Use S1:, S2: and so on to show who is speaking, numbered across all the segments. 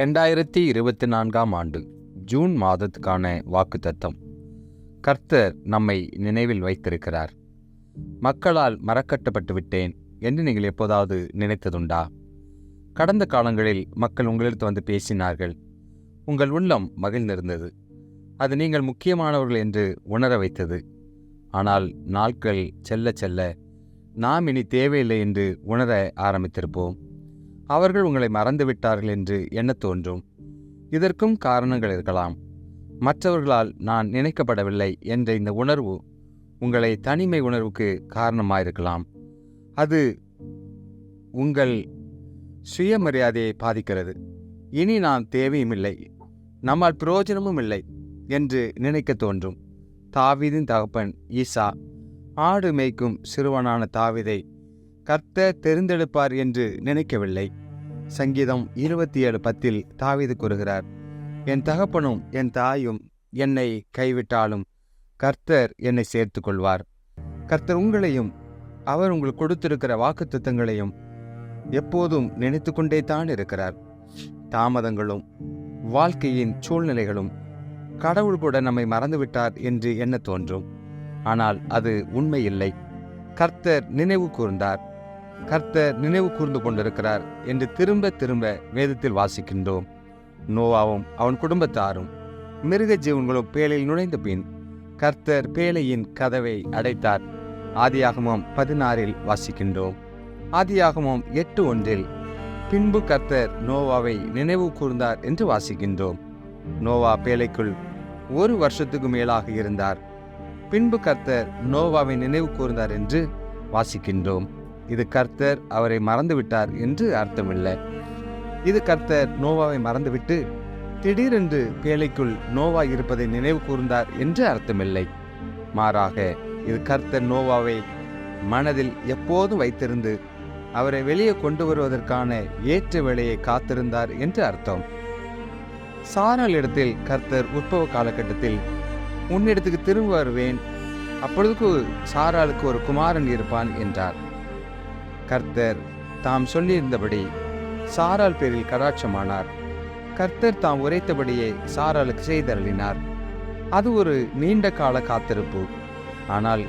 S1: 2024 ஆண்டு ஜூன் மாதத்துக்கான வாக்குத்தத்தம். கர்த்தர் நம்மை நினைவில் வைத்திருக்கிறார். மக்களால் மறக்கட்டப்பட்டு விட்டேன் என்று நீங்கள் எப்போதாவது நினைத்ததுண்டா? கடந்த காலங்களில் மக்கள் உங்களிடத்து வந்து பேசினார்கள். உங்கள் உள்ளம் மகிழ்ந்திருந்தது. அது நீங்கள் முக்கியமானவர்கள் என்று உணர வைத்தது. ஆனால் நாட்கள் செல்ல செல்ல நாம் இனி தேவையில்லை என்று உணர ஆரம்பித்திருப்போம். அவர்கள் உங்களை மறந்துவிட்டார்கள் என்று எண்ண தோன்றும். இதற்கும் காரணங்கள் இருக்கலாம். மற்றவர்களால் நான் நினைக்கப்படவில்லை என்ற இந்த உணர்வு உங்களை தனிமை உணர்வுக்கு காரணமாயிருக்கலாம். அது உங்கள் சுயமரியாதையை பாதிக்கிறது. இனி நாம் தேவையும் இல்லை, நம்மால் பிரயோஜனமும் இல்லை என்று நினைக்க தோன்றும். தாவீதின் தகப்பன் ஈசா ஆடு மேய்க்கும் சிறுவனான தாவீதை கர்த்தர் தெரிந்தெடுப்பார் என்று நினைக்கவில்லை. சங்கீதம் 27:10 தாவீது கூறுகிறார், என் தகப்பனும் என் தாயும் என்னை கைவிட்டாலும் கர்த்தர் என்னை சேர்த்து கொள்வார். கர்த்தர் உங்களையும் அவர் உங்களுக்கு கொடுத்திருக்கிற வாக்குத்தத்தங்களையும் எப்போதும் நினைத்து கொண்டே தான் இருக்கிறார். தாமதங்களும் வாழ்க்கையின் சூழ்நிலைகளும் கடவுள் கூட நம்மை மறந்துவிட்டார் என்று எண்ண தோன்றும். ஆனால் அது உண்மையில்லை. கர்த்தர் நினைவு கூர்ந்தார், கர்த்தர் நினைவு கூர்ந்து கொண்டிருக்கிறார் என்று திரும்ப திரும்ப வேதத்தில் வாசிக்கின்றோம். நோவாவும் அவன் குடும்பத்தாரும் மிருக ஜீவன்களும் பேழையில் நுழைந்த பின் கர்த்தர் பேழையின் கதவை அடைத்தார். ஆதியாகமம் 16 வாசிக்கின்றோம். ஆதியாகமம் 8:1 பின்பு கர்த்தர் நோவாவை நினைவு கூர்ந்தார் என்று வாசிக்கின்றோம். நோவா பேழைக்குள் 1 வருஷத்துக்கு மேலாக இருந்தார். பின்பு கர்த்தர் நோவாவை நினைவு கூர்ந்தார் என்று வாசிக்கின்றோம். இது கர்த்தர் அவரை மறந்துவிட்டார் என்று அர்த்தமில்லை. இது கர்த்தர் நோவாவை மறந்துவிட்டு திடீரென்று பேழைக்குள் நோவா இருப்பதை நினைவு கூர்ந்தார் என்று அர்த்தமில்லை. மாறாக இது கர்த்தர் நோவாவை மனதில் எப்போதும் வைத்திருந்து அவரை வெளியே கொண்டு வருவதற்கான ஏற்ற வேளையை காத்திருந்தார் என்று அர்த்தம். சாராள் இடத்தில் கர்த்தர் உற்பவ காலகட்டத்தில் உன்னிடத்துக்கு திரும்ப வருவேன், அப்பொழுதுக்கு சாராளுக்கு ஒரு குமாரன் இருப்பான் என்றார். கர்த்தர் தாம் சொல்லியிருந்தபடி சாராள் பேரில் கடாட்சமானார். கர்த்தர் தாம் உரைத்தபடியே சாராளுக்கு செய்தருளினார். அது ஒரு நீண்ட கால காத்திருப்பு. ஆனால்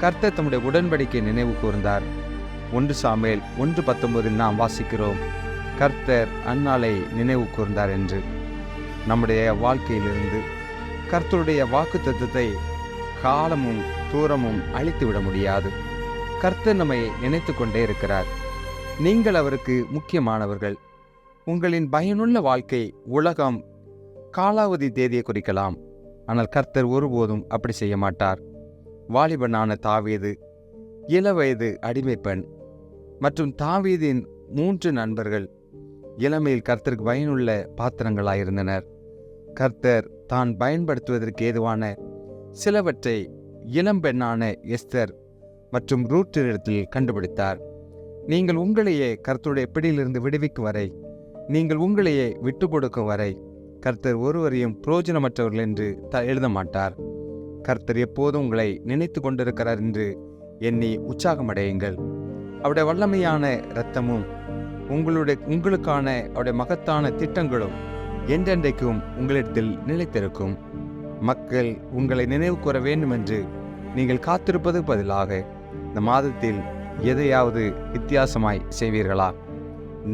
S1: கர்த்தர் தம்முடைய உடன்படிக்கை நினைவு கூர்ந்தார். 1 சாமுவேல் 1:19 நாம் வாசிக்கிறோம், கர்த்தர் அந்நாளை நினைவு கூர்ந்தார் என்று. நம்முடைய வாழ்க்கையிலிருந்து கர்த்தருடைய வாக்குத்தத்தத்தை காலமும் தூரமும் அழித்துவிட முடியாது. கர்த்தர் நம்மை நினைத்து கொண்டே இருக்கிறார். நீங்கள் அவருக்கு முக்கியமானவர்கள். உங்களின் பயனுள்ள வாழ்க்கை உலகம் காலாவதி தேதியை குறிக்கலாம். ஆனால் கர்த்தர் ஒருபோதும் அப்படி செய்ய மாட்டார். வாலிபனான தாவீது, இளவயது அடிமை பெண் மற்றும் தாவீதின் 3 நண்பர்கள் இளமையில் கர்த்தருக்கு பயனுள்ள பாத்திரங்களாயிருந்தனர். கர்த்தர் தான் பயன்படுத்துவதற்கு ஏதுவான சிலவற்றை இளம்பெண்ணான எஸ்தர் மற்றும் ரூத்தினிடத்தில் கண்டுபிடித்தார். நீங்கள் உங்களையே கர்த்தருடைய பிடியிலிருந்து விடுவிக்கும் வரை, நீங்கள் உங்களையே விட்டு கொடுக்கும் வரை கர்த்தர் ஒருவரையும் பிரயோஜனமற்றவர்கள் என்று எழுத மாட்டார். கர்த்தர் எப்போதும் உங்களை நினைத்து கொண்டிருக்கிறார் என்று எண்ணி உற்சாகமடையுங்கள். அவருடைய வல்லமையான இரத்தமும் உங்களுக்கான அவருடைய மகத்தான திட்டங்களும் என்றென்றைக்கும் உங்களிடத்தில் நிலைத்திருக்கும். மக்கள் உங்களை நினைவு கூற வேண்டும் என்று நீங்கள் காத்திருப்பது பதிலாக இந்த மாதத்தில் எதையாவது வித்தியாசமாய் செய்வீர்களா?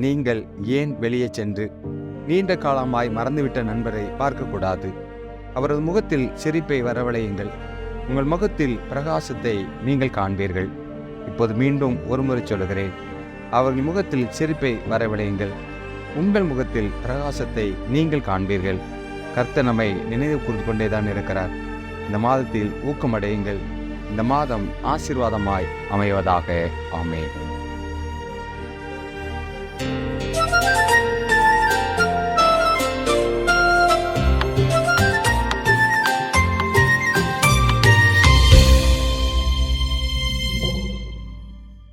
S1: நீங்கள் ஏன் வெளியே சென்று நீண்ட காலமாய் மறந்துவிட்ட நண்பரை பார்க்கக்கூடாது? அவரது முகத்தில் சிரிப்பை வரவழையுங்கள். உங்கள் முகத்தில் பிரகாசத்தை நீங்கள் காண்பீர்கள். இப்போது மீண்டும் ஒருமுறை சொல்கிறேன், அவர்கள் முகத்தில் சிரிப்பை வரவழையுங்கள். உங்கள் முகத்தில் பிரகாசத்தை நீங்கள் காண்பீர்கள். கர்த்தர் நம்மை நினைவு கூர்ந்து கொண்டேதான் இருக்கிறார். இந்த மாதத்தில் ஊக்கமடையுங்கள். இந்த மாதம் ஆசீர்வாதமாய் அமைவதாக. ஆமென்.